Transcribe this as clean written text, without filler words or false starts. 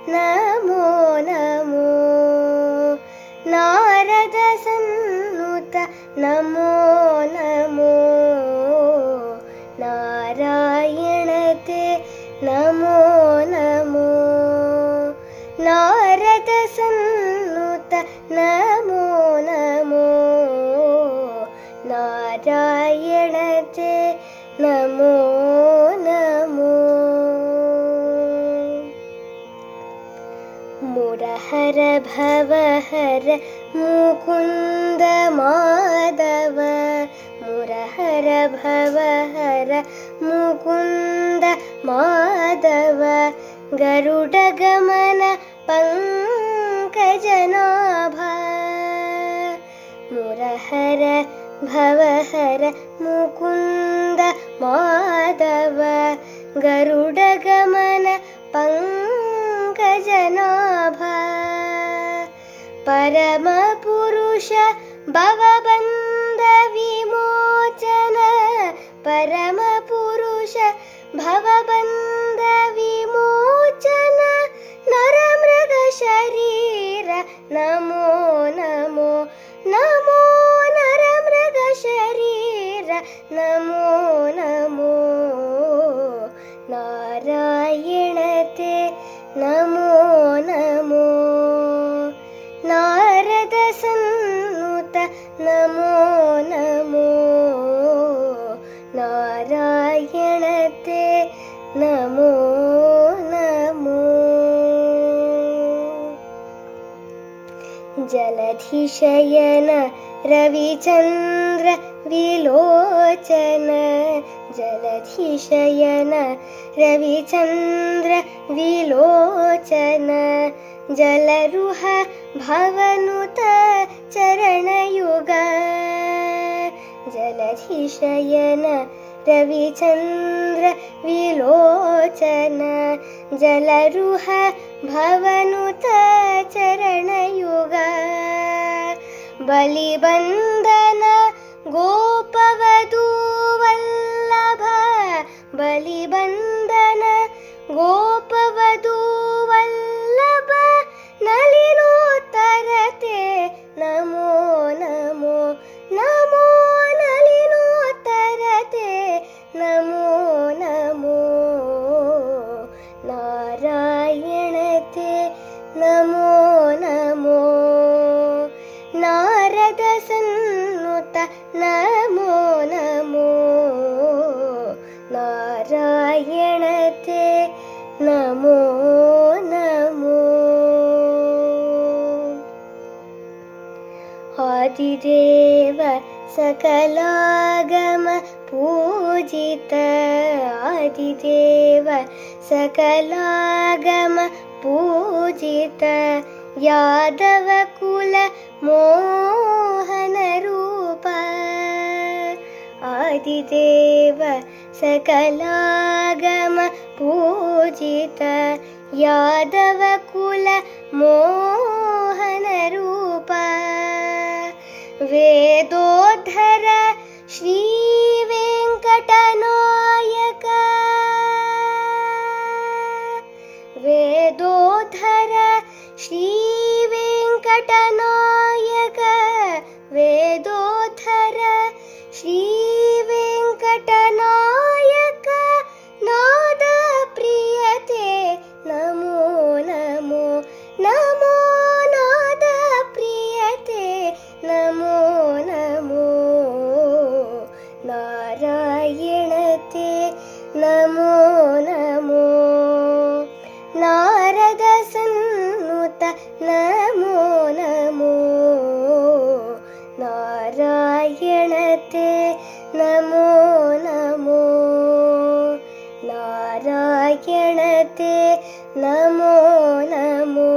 ನಮೋ ನಮೋ ನಾರದ ಸನ್ನುತ ನಮೋ ನಮೋ ನಾರಾಯಣತೆ ನಮೋ ನಮೋ ನಾರದ ಸನ್ನುತ ನಮೋ ನಮೋ ನಾರಾಯಣತೆ ನಮೋ ನಮೋ ಮುರಹರ ಭವಹರ ಮುಕುಂದ ಮಾಧವ ಮುರಹರ ಭವಹರ ಮುಕುಂದ ಮಾಧವ ಗರುಡ ಗಮನ ಪಂಕಜನಾಭ ಮುರಹರ ಭವಹರ ಮುಕುಂದ ಮಾಧವ ಗರುಡ ಗಮನ ಪಂಕಜನಾಭ ಪರಮ ಪುರುಷ ಭವಬಂಧ ವಿಮೋಚನ ಪರಮ ಪುರುಷ ಭವಬಂಧ ವಿಮೋಚನ ನರಮೃಗ ಶರೀರ ನಮೋ ನಮೋ ನಮೋ ನರಮೃಗ ಶರೀರ ನಮೋ ನಮೋ ನಾರಾಯಣತೆ ನಮೋ ನಮೋ ನಾರದ ಸನ್ನುತ ನಮೋ ನಮೋ ನಾರಾಯಣತೆ ನಮೋ ನಮೋ ಜಲಧಿಶಯನ ರವಿಚಂದ್ರ ವಿಲೋಚನ ಜಲಧಿಶಯನ ರವಿಚಂದ್ರ ವಿಲೋಚನ ಜಲರುಹ ಭವನುತ ಚರಣಯುಗ ಜಲಧಿಶಯನ ರವಿಚಂದ್ರ ವಿಲೋಚನ ಜಲರುಹ ಭವನುತ ಚರಣಯುಗ ಬಲಿಬಂಧನ ಗೋಪವಧೂ ವಲ್ಲಭ ಬಲಿಬಂಧನ ಗೋಪವಧೂ ವಲ್ಲಭ ನಳಿನೋತ್ತರತೆ ನಮೋ ನಮೋ ನಮೋ ನಳಿನೋತ್ತರತೆ ನಮೋ ನಮೋ ನಾರಾಯಣತೆ ನಮೋ ನಮೋ ನಾರದ ಸನ್ನುತ ನಮೋ ನಮೋ ನಾರಾಯಣತೆ ನಮೋ ನಮೋ ಆದಿದೇವ ಸಕಲಾಗಮ ಪೂಜಿತ ಆದಿದೇವ ಸಕಲಾಗಮ ಪೂಜಿತ ಯಾದವ ಕುಲ ಮೋಹನ ರೂಪ ಆದಿದೇವ ಸಕಲಾಗಮ ಪೂಜಿತ ಯಾದವ ಕುಲ ಮೋಹನ ರೂಪ ವೇದೋದ್ಧರ ಶ್ರೀ ವೆಂಕಟನಾಯಕ ವೇದೋದ್ಧರ ಶ್ರೀ ವೆಂಕಟನಾಯಕ ವೇದೋದ್ಧರ ಶ್ರೀ ವೆಂಕಟನಾಯಕ ನಾದ ಪ್ರಿಯತೆ ನಮೋ ನಮೋ ನಮೋ ನಾದ ಪ್ರಿಯತೆ ನಮೋ ನಮೋ ನಾರಾಯಣತೆ ನಮೋ ನಮೋ ನಾರದ ಸನ್ನುತ ನಮೋ ನಮೋ ನಾರಾಯಣತೆ ನಮೋ ನಮೋ ನಾರಾಯಣತೆ ನಮೋ ನಮೋ